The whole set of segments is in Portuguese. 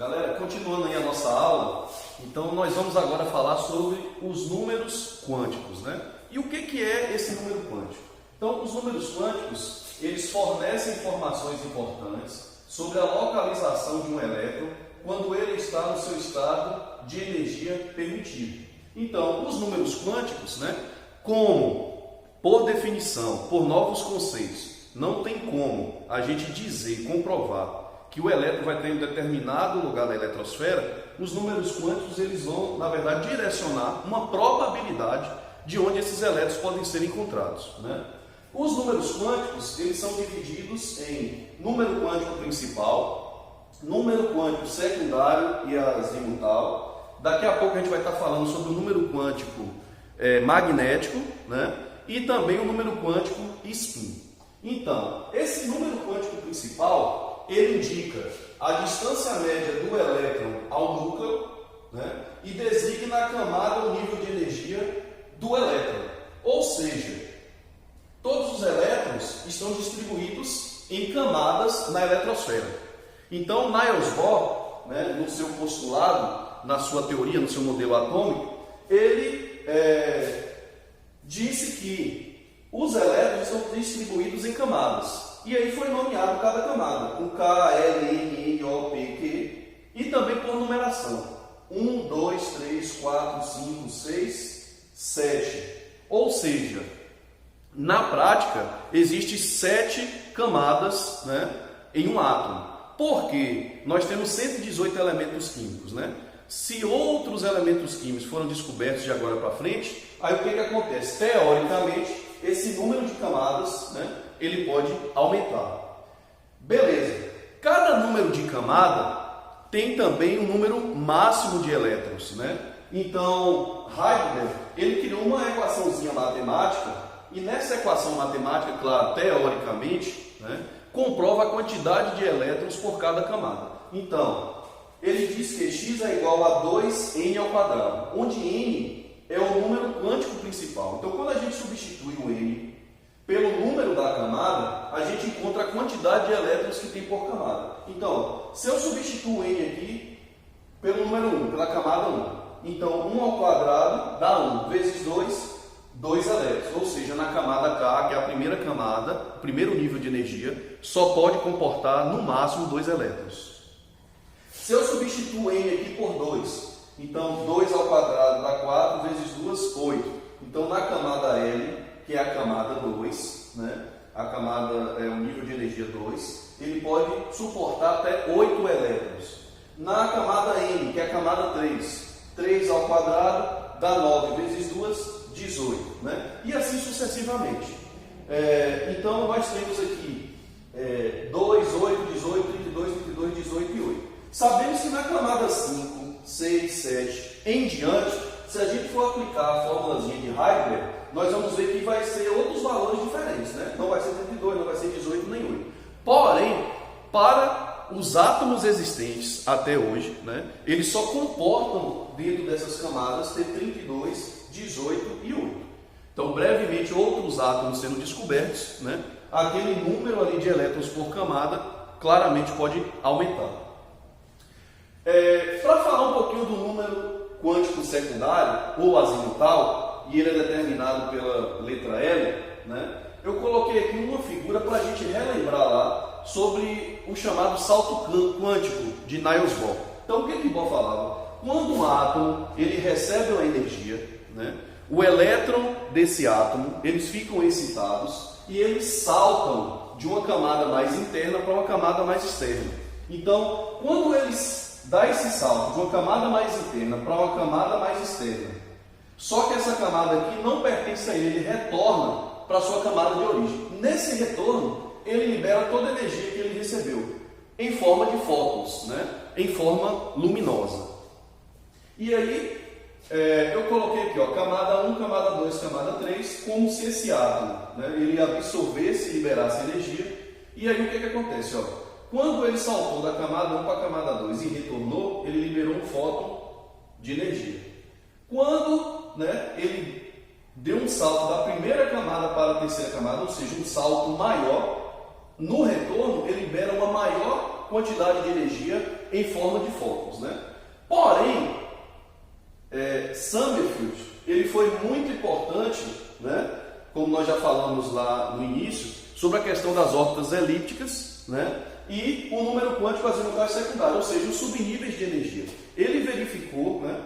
Galera, continuando aí a nossa aula, então nós vamos agora falar sobre os números quânticos, né? E o que é esse número quântico? Então, os números quânticos, eles fornecem informações importantes sobre a localização de um elétron quando ele está no seu estado de energia permitido. Então, os números quânticos, né, como, por definição, por novos conceitos, não tem como a gente dizer e comprovar que o elétron vai ter em um determinado lugar da eletrosfera, os números quânticos eles vão, na verdade, direcionar uma probabilidade de onde esses elétrons podem ser encontrados, né? Os números quânticos eles são divididos em número quântico principal, número quântico secundário e azimutal. Daqui a pouco a gente vai estar falando sobre o número quântico magnético, né? E também o número quântico spin. Então, esse número quântico principal, ele indica a distância média do elétron ao núcleo, né? E designa a camada ou nível de energia do elétron. Ou seja, todos os elétrons estão distribuídos em camadas na eletrosfera. Então, Niels Bohr, né, no seu postulado, na sua teoria, no seu modelo atômico, ele disse que os elétrons estão distribuídos em camadas. E aí foi nomeado cada camada, com K, L, M, N, O, P, Q, e também por numeração. 1, 2, 3, 4, 5, 6, 7. Ou seja, na prática, existem 7 camadas, né, em um átomo. Porque nós temos 118 elementos químicos, né? Se outros elementos químicos foram descobertos de agora para frente, aí o que acontece? Teoricamente, esse número de camadas, né, ele pode aumentar. Beleza. Cada número de camada tem também um número máximo de elétrons, né? Então, Heisenberg, ele criou uma equaçãozinha matemática, e nessa equação matemática, claro, teoricamente, né, comprova a quantidade de elétrons por cada camada. Então, ele diz que x é igual a 2n ao quadrado, onde n é o número quântico principal. Então, quando a gente substitui o n pelo número da camada, a gente encontra a quantidade de elétrons que tem por camada. Então, se eu substituo n aqui pelo número 1, pela camada 1, então 1 ao quadrado dá 1 vezes 2 elétrons. Ou seja, na camada K, que é a primeira camada, o primeiro nível de energia, só pode comportar no máximo 2 elétrons. Se eu substituo n aqui por 2, então 2 ao quadrado dá 4 vezes 2, 8. Então na camada L, que é a camada 2, né? A camada é o nível de energia 2, ele pode suportar até 8 elétrons. Na camada N, que é a camada 3 ao quadrado dá 9 vezes 2, 18, né? E assim sucessivamente. Então nós temos aqui 2, 8, 18, 32, 32, 18 e 8. Sabemos que na camada 5, 6, 7 em diante, se a gente for aplicar a formulazinha de Heisenberg, nós vamos ver que vai ser outros valores diferentes, né? Não vai ser 32, não vai ser 18 nem 8. Porém, para os átomos existentes até hoje, né, eles só comportam dentro dessas camadas ter 32, 18 e 8. Então, brevemente, outros átomos sendo descobertos, né, aquele número ali de elétrons por camada claramente pode aumentar. Para falar um pouquinho do número quântico secundário ou azimutal, e ele é determinado pela letra L, né, eu coloquei aqui uma figura para a gente relembrar lá sobre o chamado salto quântico de Niels Bohr. Então, o que Bohr falava? Quando um átomo ele recebe uma energia, né, o elétron desse átomo, eles ficam excitados e eles saltam de uma camada mais interna para uma camada mais externa. Então, quando eles dão esse salto de uma camada mais interna para uma camada mais externa, só que essa camada aqui não pertence a ele, ele retorna para a sua camada de origem. Nesse retorno, ele libera toda a energia que ele recebeu, em forma de fótons, né, em forma luminosa. E aí, eu coloquei aqui, ó, camada 1, camada 2, camada 3, como se esse átomo, né, ele absorvesse e liberasse energia. E aí o que acontece? Ó, quando ele saltou da camada 1 para a camada 2 e retornou, ele liberou um fóton de energia. Quando, né, ele deu um salto da primeira camada para a terceira camada, ou seja, um salto maior, no retorno ele libera uma maior quantidade de energia em forma de fótons, né? Porém, Summerfield ele foi muito importante, né? Como nós já falamos lá no início, sobre a questão das órbitas elípticas, né? E o número quântico azimutal secundário, ou seja, os subníveis de energia. Ele verificou, né,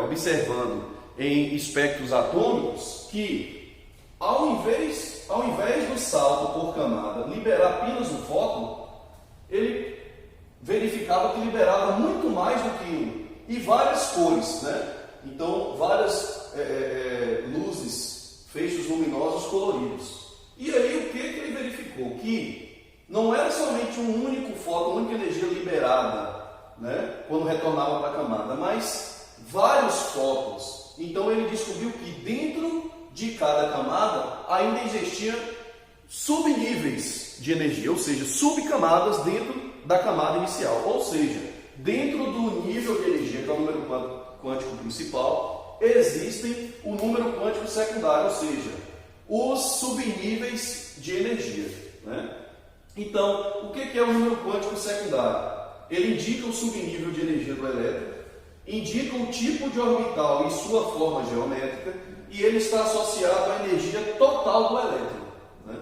observando em espectros atômicos, que ao invés do salto por camada liberar apenas um fóton, ele verificava que liberava muito mais do que um, e várias cores, né? Então, várias luzes, feixes luminosos coloridos. E aí, o que ele verificou? Que não era somente um único fóton, uma única energia liberada, né, quando retornava para a camada, mas vários fótons. Então, ele descobriu que dentro de cada camada ainda existiam subníveis de energia, ou seja, subcamadas dentro da camada inicial. Ou seja, dentro do nível de energia, que é o número quântico principal, existem o número quântico secundário, ou seja, os subníveis de energia, né? Então, o que é o número quântico secundário? Ele indica o subnível de energia do elétron, indica o tipo de orbital e sua forma geométrica, e ele está associado à energia total do elétron, né?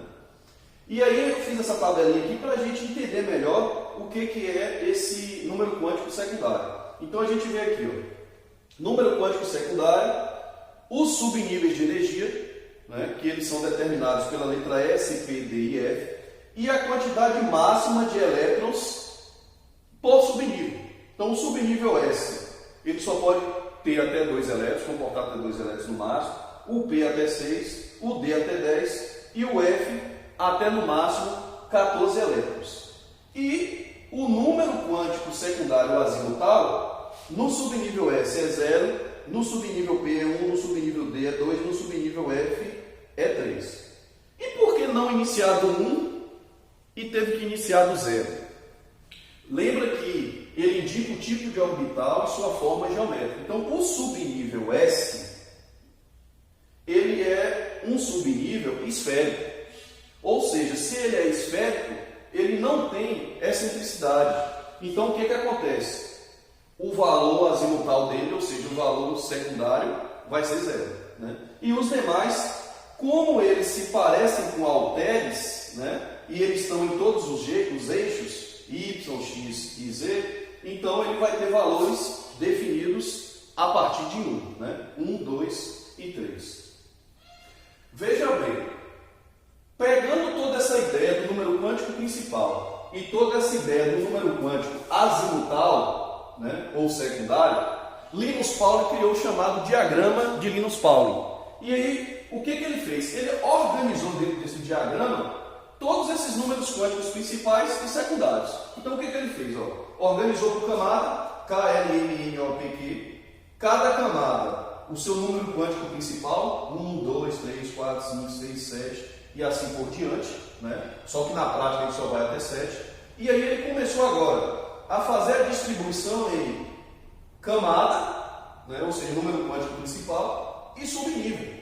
E aí eu fiz essa tabelinha aqui para a gente entender melhor o que é esse número quântico secundário. Então a gente vê aqui, ó, número quântico secundário, os subníveis de energia, né, que eles são determinados pela letra S, P, D e F, e a quantidade máxima de elétrons por subnível. Então o subnível S, ele só pode ter até 2 elétrons, comportar até 2 elétrons no máximo, o P até 6, o D até 10 e o F até no máximo 14 elétrons. E o número quântico secundário azimutal, no subnível S é 0, no subnível P é 1, no subnível D é 2, no subnível F é 3. E por que não iniciar do 1 e teve que iniciar do 0? Lembra que ele indica o tipo de orbital e sua forma geométrica. Então, o subnível S, ele é um subnível esférico. Ou seja, se ele é esférico, ele não tem excentricidade. Então, o que acontece? O valor azimutal dele, ou seja, o valor secundário, vai ser 0. Né? E os demais, como eles se parecem com halteres, né? E eles estão em todos os eixos, Y, X e Z, então ele vai ter valores definidos a partir de 1, né? 1, 2 e 3. Veja bem, pegando toda essa ideia do número quântico principal e toda essa ideia do número quântico azimutal, né, ou secundário, Linus Pauling criou o chamado diagrama de Linus Pauling. E aí, o que ele fez? Ele organizou dentro desse diagrama todos esses números quânticos principais e secundários. Então, o que ele fez? Organizou por camada, K, L, M, N, O, P, Q. Cada camada, o seu número quântico principal, 1, 2, 3, 4, 5, 6, 7 e assim por diante, né? Só que na prática ele só vai até 7. E aí ele começou agora a fazer a distribuição em camada, né? Ou seja, número quântico principal e subnível.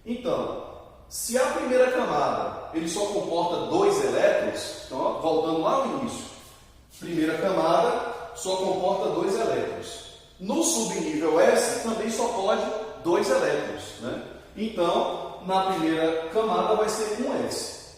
Então, se a primeira camada ele só comporta 2 elétrons, então, voltando lá no início, primeira camada só comporta 2 elétrons. No subnível S também só pode 2 elétrons, né? Então, na primeira camada vai ser 1S.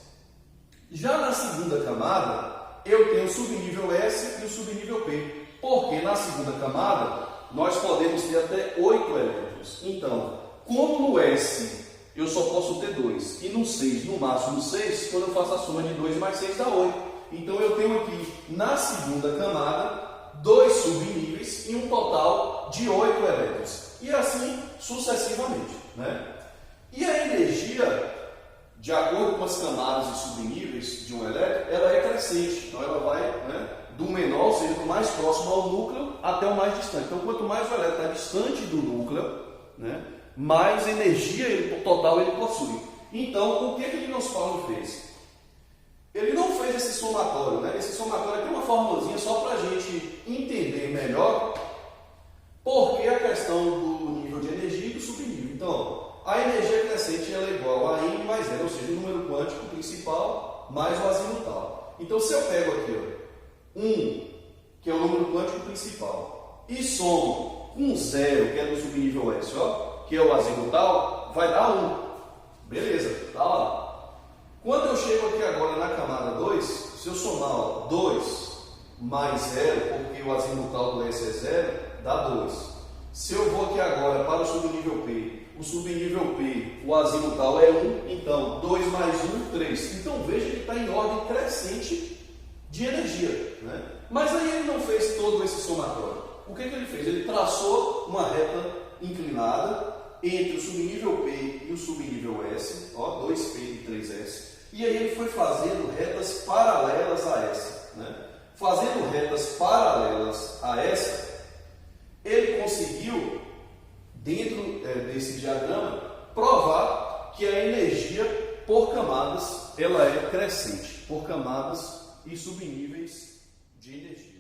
Já na segunda camada, eu tenho o subnível S e o subnível P, porque na segunda camada nós podemos ter até 8 elétrons. Então, como no S eu só posso ter 2, e no 6, no máximo 6, quando eu faço a soma de 2 mais 6 dá 8. Então eu tenho aqui na segunda camada 2 subníveis e um total de 8 elétrons. E assim sucessivamente, né? E a energia, de acordo com as camadas e subníveis de um elétron, ela é crescente. Então ela vai, né, do menor, ou seja, do mais próximo ao núcleo, até o mais distante. Então quanto mais o elétron está distante do núcleo, né, mais energia total ele possui. Então, o que Linus Pauling fez? Ele não fez esse somatório, né? Esse somatório aqui é uma formulazinha só para a gente entender melhor por que a questão do nível de energia e do subnível. Então, a energia crescente ela é igual a N mais 0, ou seja, o número quântico principal mais o azimutal. Então, se eu pego aqui, 1, que é o número quântico principal, e somo com 0, que é do subnível S, ó, que é o azimutal, vai dar 1. Beleza, tá lá. Quando eu chego aqui agora na camada 2, se eu somar 2 mais 0, porque o azimutal do S é 0, dá 2. Se eu vou aqui agora para o subnível P, o subnível P, o azimutal é 1, então 2 mais 1, 3. Então veja que está em ordem crescente de energia, né? Mas aí ele não fez todo esse somatório. O que ele fez? Ele traçou uma reta inclinada entre o subnível P e o subnível S, ó, 2P e 3S, e aí ele foi fazendo retas paralelas a essa, né? Fazendo retas paralelas a essa, ele conseguiu, dentro desse diagrama, provar que a energia por camadas ela é crescente, por camadas e subníveis de energia.